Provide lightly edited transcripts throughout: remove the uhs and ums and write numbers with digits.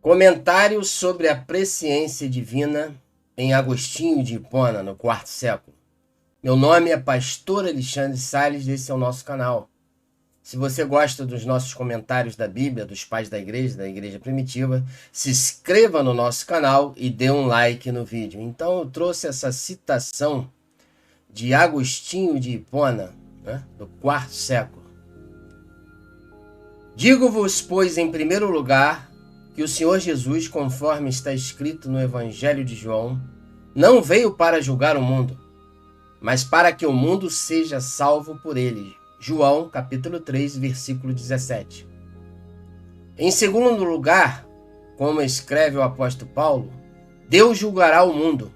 Comentário sobre a presciência divina em Agostinho de Hipona, no quarto século. Meu nome é Pastor Alexandre Salles, esse é o nosso canal. Se você gosta dos nossos comentários da Bíblia, dos pais da igreja primitiva, se inscreva no nosso canal e dê um like no vídeo. Então eu trouxe essa citação de Agostinho de Hipona, do quarto século. Digo-vos, pois, em primeiro lugar, que o Senhor Jesus, conforme está escrito no Evangelho de João, não veio para julgar o mundo, mas para que o mundo seja salvo por ele. João, capítulo 3, versículo 17. Em segundo lugar, como escreve o apóstolo Paulo, Deus julgará o mundo.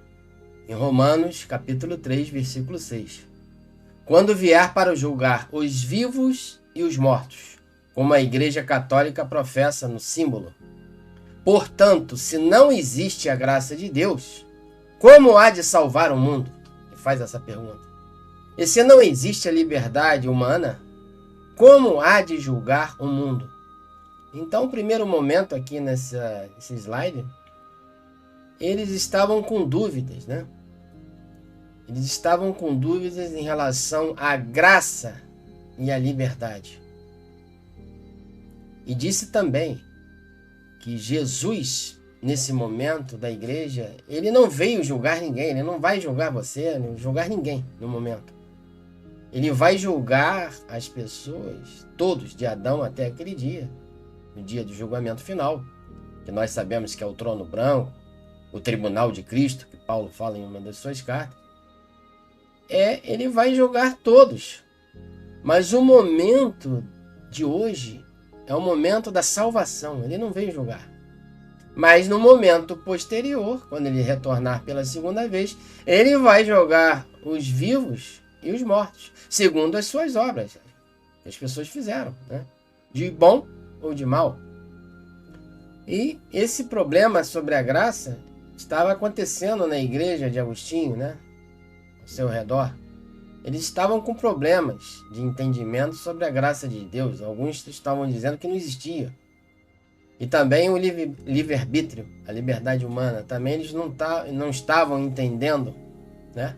Em Romanos, capítulo 3, versículo 6. Quando vier para julgar os vivos e os mortos, como a Igreja Católica professa no símbolo. Portanto, se não existe a graça de Deus, como há de salvar o mundo? Ele faz essa pergunta. E se não existe a liberdade humana, como há de julgar o mundo? Então, o primeiro momento aqui nesse slide, eles estavam com dúvidas, né? Eles estavam com dúvidas em relação à graça e à liberdade. E disse também que Jesus, nesse momento da igreja, ele não veio julgar ninguém, ele não vai julgar você, não julgar ninguém no momento. Ele vai julgar as pessoas, todos, de Adão até aquele dia, no dia do julgamento final, que nós sabemos que é o trono branco, o tribunal de Cristo, que Paulo fala em uma das suas cartas. Ele vai julgar todos. Mas o momento de hoje é o momento da salvação, ele não veio julgar. Mas no momento posterior, quando ele retornar pela segunda vez, ele vai julgar os vivos e os mortos, segundo as suas obras, que as pessoas fizeram, né? De bom ou de mal. E esse problema sobre a graça estava acontecendo na igreja de Agostinho, né? Ao seu redor. Eles estavam com problemas de entendimento sobre a graça de Deus. Alguns estavam dizendo que não existia. E também o livre-arbítrio, a liberdade humana. Também eles não estavam entendendo, né?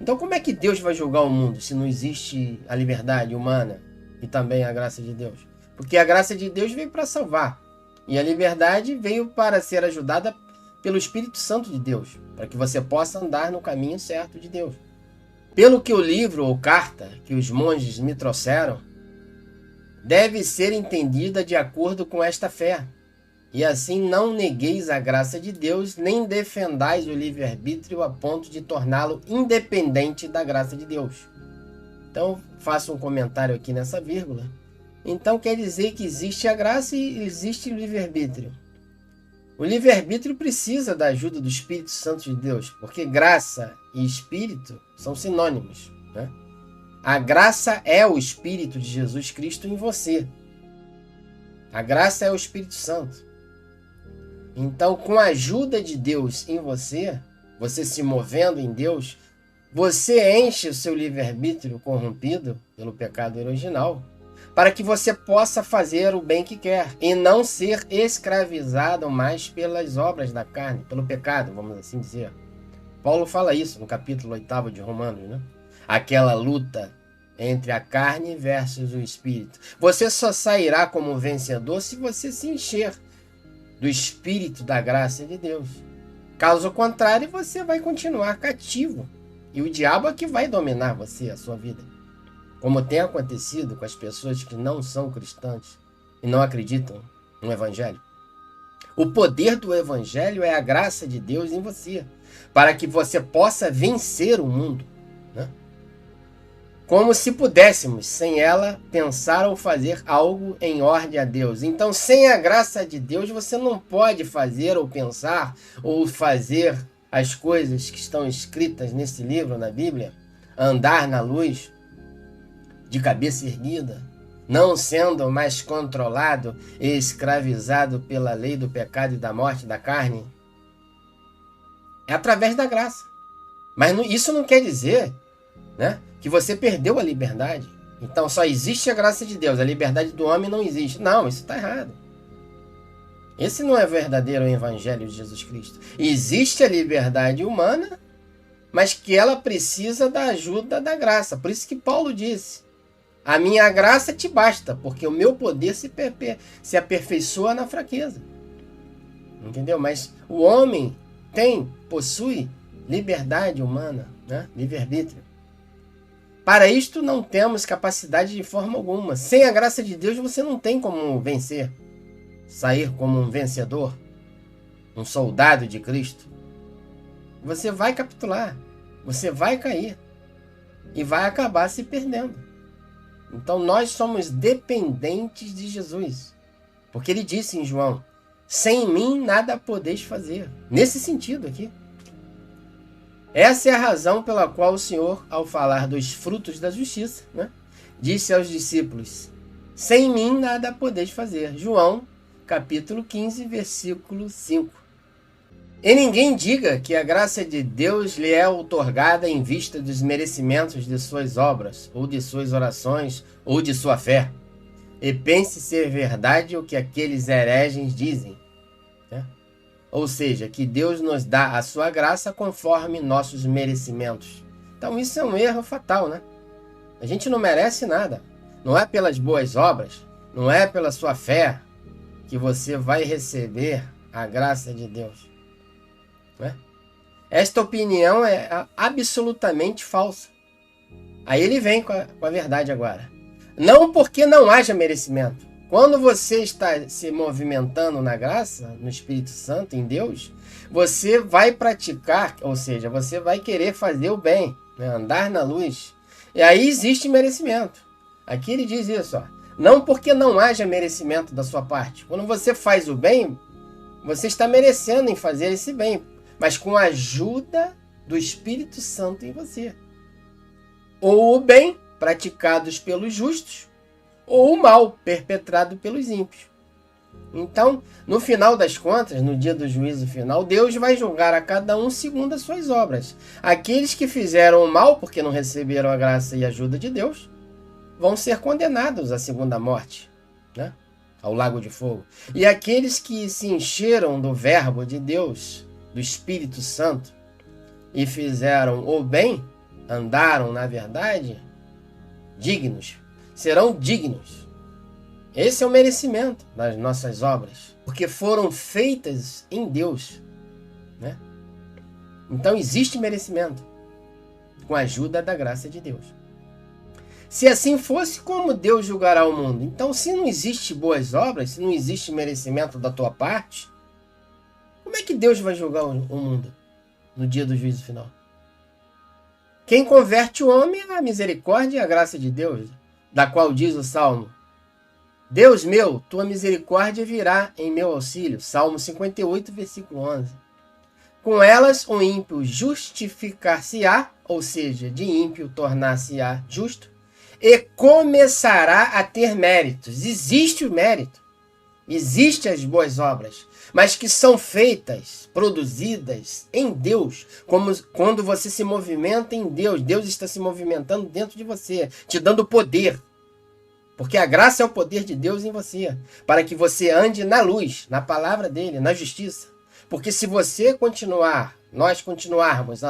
Então como é que Deus vai julgar o mundo se não existe a liberdade humana e também a graça de Deus? Porque a graça de Deus veio para salvar. E a liberdade veio para ser ajudada pelo Espírito Santo de Deus, para que você possa andar no caminho certo de Deus. Pelo que o livro ou carta que os monges me trouxeram deve ser entendida de acordo com esta fé. E assim não negueis a graça de Deus, nem defendais o livre-arbítrio a ponto de torná-lo independente da graça de Deus. Então, faço um comentário aqui nessa vírgula. Então, quer dizer que existe a graça e existe o livre-arbítrio. O livre-arbítrio precisa da ajuda do Espírito Santo de Deus, porque graça e Espírito são sinônimos, né? A graça é o Espírito de Jesus Cristo em você. A graça é o Espírito Santo. Então, com a ajuda de Deus em você, você se movendo em Deus, você enche o seu livre-arbítrio corrompido pelo pecado original, para que você possa fazer o bem que quer e não ser escravizado mais pelas obras da carne, pelo pecado, vamos assim dizer. Paulo fala isso no capítulo 8 de Romanos, né? Aquela luta entre a carne versus o espírito. Você só sairá como vencedor se você se encher do espírito da graça de Deus. Caso contrário, você vai continuar cativo e o diabo é que vai dominar você, a sua vida. Como tem acontecido com as pessoas que não são cristãs e não acreditam no Evangelho. O poder do Evangelho é a graça de Deus em você, para que você possa vencer o mundo, né? Como se pudéssemos, sem ela, pensar ou fazer algo em ordem a Deus. Então, sem a graça de Deus, você não pode fazer ou pensar ou fazer as coisas que estão escritas nesse livro, na Bíblia, andar na luz, de cabeça erguida, não sendo mais controlado e escravizado pela lei do pecado e da morte da carne. É através da graça. Mas isso não quer dizer, né, que você perdeu a liberdade. Então só existe a graça de Deus, a liberdade do homem não existe. Não, isso está errado. Esse não é o verdadeiro evangelho de Jesus Cristo. Existe a liberdade humana, mas que ela precisa da ajuda da graça. Por isso que Paulo disse: a minha graça te basta, porque o meu poder se aperfeiçoa na fraqueza. Entendeu? Mas o homem possui liberdade humana, né? Livre-arbítrio. Para isto não temos capacidade de forma alguma. Sem a graça de Deus você não tem como vencer, sair como um vencedor, um soldado de Cristo. Você vai capitular, você vai cair e vai acabar se perdendo. Então nós somos dependentes de Jesus, porque ele disse em João: sem mim nada podeis fazer. Nesse sentido aqui. Essa é a razão pela qual o Senhor, ao falar dos frutos da justiça, né, disse aos discípulos: sem mim nada podeis fazer. João, capítulo 15, versículo 5. E ninguém diga que a graça de Deus lhe é outorgada em vista dos merecimentos de suas obras, ou de suas orações, ou de sua fé. E pense ser verdade o que aqueles hereges dizem. Ou seja, que Deus nos dá a sua graça conforme nossos merecimentos. Então isso é um erro fatal, né? A gente não merece nada. Não é pelas boas obras, não é pela sua fé que você vai receber a graça de Deus. Né? Esta opinião é absolutamente falsa. Aí ele vem com a verdade agora. Não porque não haja merecimento. Quando você está se movimentando na graça, no Espírito Santo, em Deus, você vai praticar, ou seja, você vai querer fazer o bem, né? Andar na luz. E aí existe merecimento. Aqui ele diz isso, ó. Não porque não haja merecimento da sua parte. Quando você faz o bem, você está merecendo em fazer esse bem, mas com a ajuda do Espírito Santo em você. Ou o bem praticados pelos justos, ou o mal perpetrado pelos ímpios. Então, no final das contas, no dia do juízo final, Deus vai julgar a cada um segundo as suas obras. Aqueles que fizeram o mal porque não receberam a graça e a ajuda de Deus vão ser condenados à segunda morte, né? Ao lago de fogo. E aqueles que se encheram do verbo de Deus, do Espírito Santo, e fizeram o bem, andaram na verdade, serão dignos. Esse é o merecimento das nossas obras, porque foram feitas em Deus, né? Então existe merecimento com a ajuda da graça de Deus. Se assim fosse, como Deus julgará o mundo? Então, se não existe boas obras, se não existe merecimento da tua parte, como é que Deus vai julgar o mundo no dia do juízo final? Quem converte o homem é a misericórdia e a graça de Deus, da qual diz o Salmo: Deus meu, tua misericórdia virá em meu auxílio. Salmo 58, versículo 11. Com elas o ímpio justificar-se-á, ou seja, de ímpio tornar-se-á justo, e começará a ter méritos. Existe o mérito, existem as boas obras, mas que são feitas, produzidas em Deus, como quando você se movimenta em Deus. Deus está se movimentando dentro de você, te dando poder. Porque a graça é o poder de Deus em você, para que você ande na luz, na palavra dele, na justiça. Porque se nós continuarmos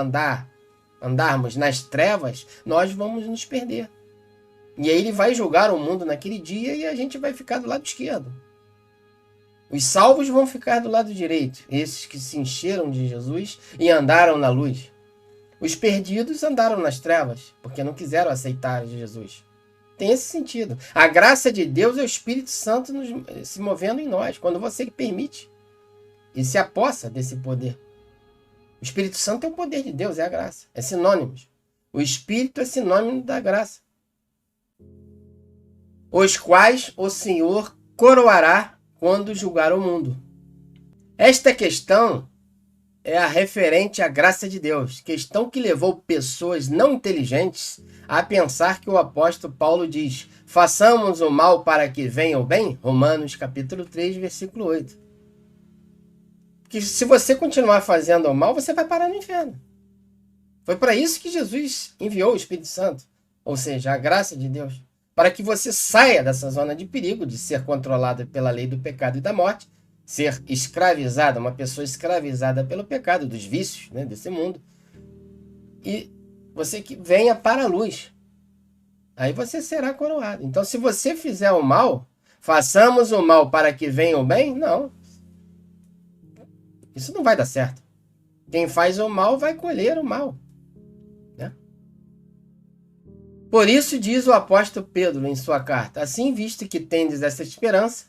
andarmos nas trevas, nós vamos nos perder. E aí ele vai julgar o mundo naquele dia e a gente vai ficar do lado esquerdo. Os salvos vão ficar do lado direito, esses que se encheram de Jesus e andaram na luz. Os perdidos andaram nas trevas, porque não quiseram aceitar Jesus. Tem esse sentido. A graça de Deus é o Espírito Santo se movendo em nós, quando você permite e se apossa desse poder. O Espírito Santo é o poder de Deus, é a graça. É sinônimos. O Espírito é sinônimo da graça. Os quais o Senhor coroará quando julgar o mundo. Esta questão é a referente à graça de Deus, questão que levou pessoas não inteligentes a pensar que o apóstolo Paulo diz: façamos o mal para que venha o bem, Romanos capítulo 3, versículo 8. Que se você continuar fazendo o mal, você vai parar no inferno. Foi para isso que Jesus enviou o Espírito Santo, ou seja, a graça de Deus, para que você saia dessa zona de perigo de ser controlado pela lei do pecado e da morte ser escravizada, uma pessoa escravizada pelo pecado, dos vícios, né, desse mundo, e você que venha para a luz, aí você será coroado. Então, se você fizer o mal, façamos o mal para que venha o bem? Não. Isso não vai dar certo. Quem faz o mal vai colher o mal, né? Por isso diz o apóstolo Pedro em sua carta: assim, visto que tendes essa esperança,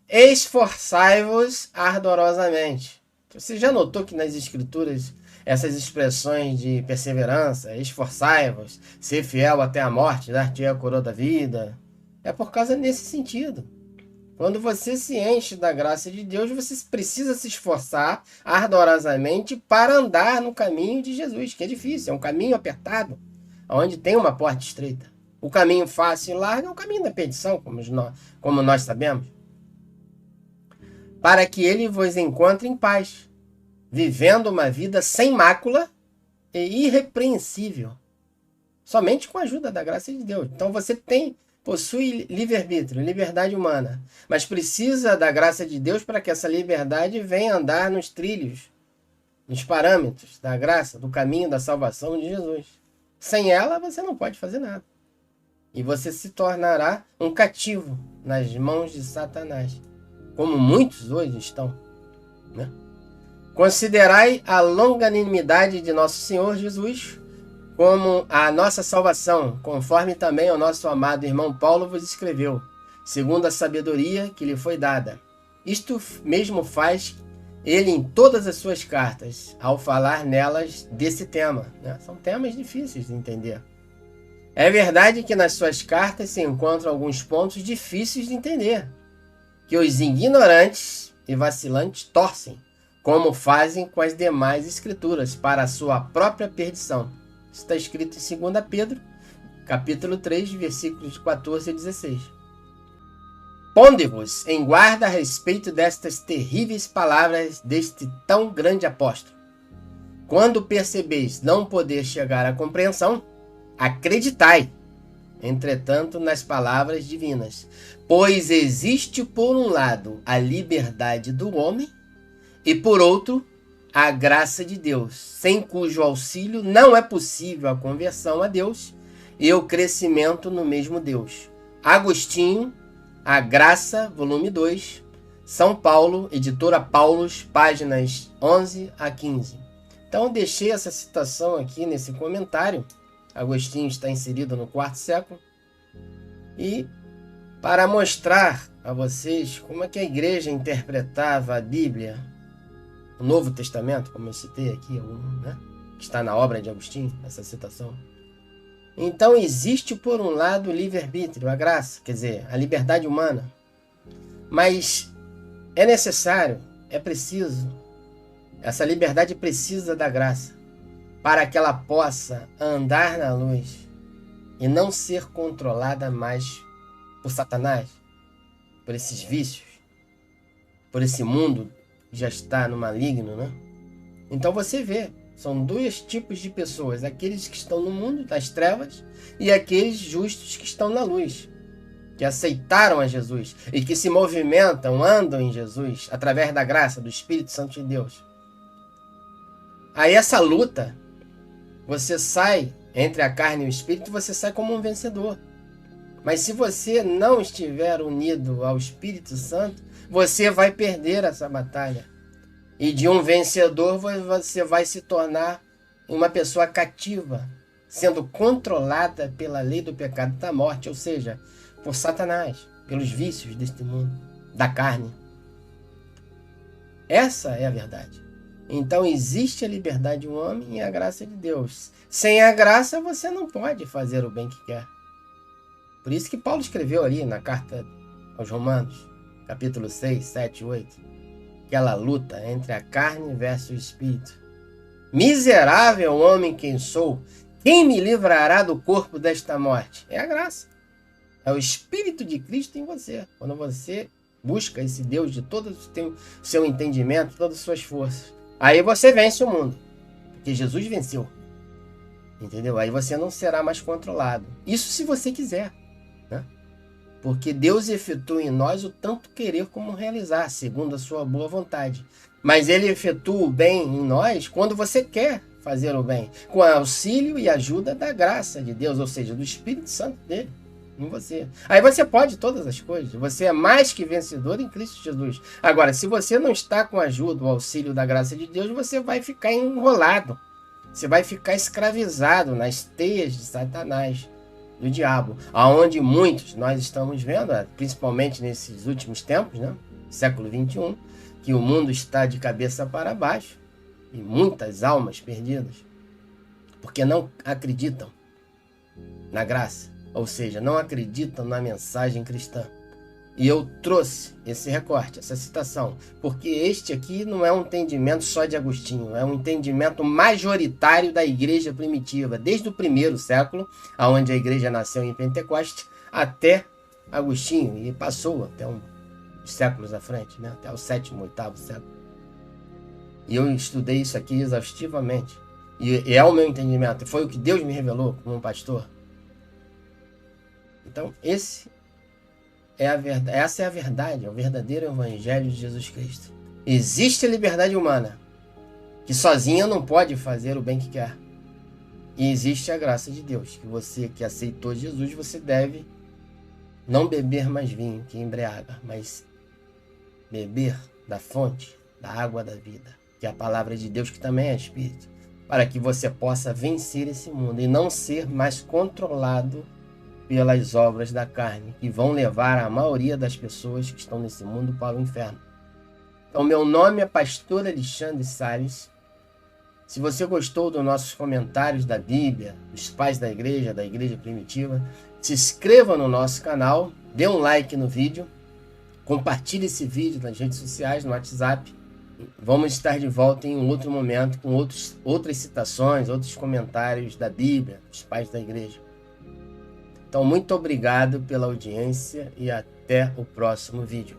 esforçai-vos ardorosamente. Você já notou que nas escrituras essas expressões de perseverança, esforçai-vos, ser fiel até a morte, dar-te a coroa da vida, é por causa nesse sentido. Quando você se enche da graça de Deus, você precisa se esforçar ardorosamente para andar no caminho de Jesus, que é difícil, é um caminho apertado, onde tem uma porta estreita. O caminho fácil e largo é o caminho da perdição, como nós sabemos. Para que ele vos encontre em paz, vivendo uma vida sem mácula e irrepreensível, somente com a ajuda da graça de Deus. Então você possui livre-arbítrio, liberdade humana, mas precisa da graça de Deus para que essa liberdade venha andar nos trilhos, nos parâmetros da graça, do caminho da salvação de Jesus. Sem ela, você não pode fazer nada. E você se tornará um cativo nas mãos de Satanás, como muitos hoje estão, né? Considerai a longanimidade de nosso Senhor Jesus como a nossa salvação, conforme também o nosso amado irmão Paulo vos escreveu, segundo a sabedoria que lhe foi dada. Isto mesmo faz ele em todas as suas cartas, ao falar nelas desse tema, né? São temas difíceis de entender. É verdade que nas suas cartas se encontram alguns pontos difíceis de entender, que os ignorantes e vacilantes torcem, como fazem com as demais escrituras, para a sua própria perdição. Isso está escrito em 2 Pedro, capítulo 3, versículos 14 a 16. Ponde-vos em guarda a respeito destas terríveis palavras deste tão grande apóstolo. Quando percebeis não poder chegar à compreensão, acreditai, entretanto, nas palavras divinas, pois existe por um lado a liberdade do homem e por outro a graça de Deus, sem cujo auxílio não é possível a conversão a Deus e o crescimento no mesmo Deus. Agostinho, A Graça, volume 2, São Paulo, editora Paulus, páginas 11 a 15. Então eu deixei essa citação aqui nesse comentário. Agostinho está inserido no 4º século. E para mostrar a vocês como é que a igreja interpretava a Bíblia, o Novo Testamento, como eu citei aqui, né? Que está na obra de Agostinho, essa citação. Então existe por um lado o livre-arbítrio, a graça, quer dizer, a liberdade humana. Mas é necessário, é preciso, essa liberdade precisa da graça, para que ela possa andar na luz e não ser controlada mais por Satanás, por esses vícios, por esse mundo que já está no maligno, né? Então você vê, são dois tipos de pessoas, aqueles que estão no mundo das trevas e aqueles justos que estão na luz, que aceitaram a Jesus e que se movimentam, andam em Jesus, através da graça do Espírito Santo de Deus. Aí essa luta, você sai entre a carne e o Espírito, você sai como um vencedor. Mas se você não estiver unido ao Espírito Santo, você vai perder essa batalha. E de um vencedor você vai se tornar uma pessoa cativa, sendo controlada pela lei do pecado e da morte, ou seja, por Satanás, pelos vícios deste mundo, da carne. Essa é a verdade. Então existe a liberdade do homem e a graça de Deus. Sem a graça você não pode fazer o bem que quer. Por isso que Paulo escreveu ali na carta aos Romanos, capítulo 6, 7 e 8, aquela luta entre a carne versus o espírito. Miserável homem quem sou, quem me livrará do corpo desta morte? É a graça. É o Espírito de Cristo em você. Quando você busca esse Deus de todo o seu entendimento, todas as suas forças, aí você vence o mundo. Porque Jesus venceu. Entendeu? Aí você não será mais controlado. Isso se você quiser, né? porque Deus efetua em nós o tanto querer como realizar, segundo a sua boa vontade. Mas ele efetua o bem em nós quando você quer fazer o bem, com auxílio e ajuda da graça de Deus, ou seja, do Espírito Santo dele em você. Aí você pode todas as coisas, você é mais que vencedor em Cristo Jesus. Agora, se você não está com a ajuda, o auxílio da graça de Deus, você vai ficar enrolado, você vai ficar escravizado nas teias de Satanás, do diabo, aonde muitos nós estamos vendo, principalmente nesses últimos tempos, né, século 21, que o mundo está de cabeça para baixo e muitas almas perdidas, porque não acreditam na graça, ou seja, não acreditam na mensagem cristã. E eu trouxe esse recorte, essa citação, porque este aqui não é um entendimento só de Agostinho, é um entendimento majoritário da igreja primitiva, desde o primeiro século, onde a igreja nasceu em Pentecoste, até Agostinho, e passou até uns séculos à frente, né? Até o 7º, 8º século. E eu estudei isso aqui exaustivamente, e é o meu entendimento, foi o que Deus me revelou como um pastor. Então, essa é a verdade, é o verdadeiro evangelho de Jesus Cristo. Existe a liberdade humana, que sozinha não pode fazer o bem que quer. E existe a graça de Deus, que você que aceitou Jesus, você deve não beber mais vinho que embriaga, mas beber da fonte, da água da vida, que é a palavra de Deus, que também é Espírito, para que você possa vencer esse mundo e não ser mais controlado pelas obras da carne, que vão levar a maioria das pessoas que estão nesse mundo para o inferno. Então, meu nome é Pastor Alexandre Salles. Se você gostou dos nossos comentários da Bíblia, dos pais da igreja primitiva, se inscreva no nosso canal, dê um like no vídeo, compartilhe esse vídeo nas redes sociais, no WhatsApp. Vamos estar de volta em um outro momento com outras citações, outros comentários da Bíblia, dos pais da igreja. Então, muito obrigado pela audiência e até o próximo vídeo.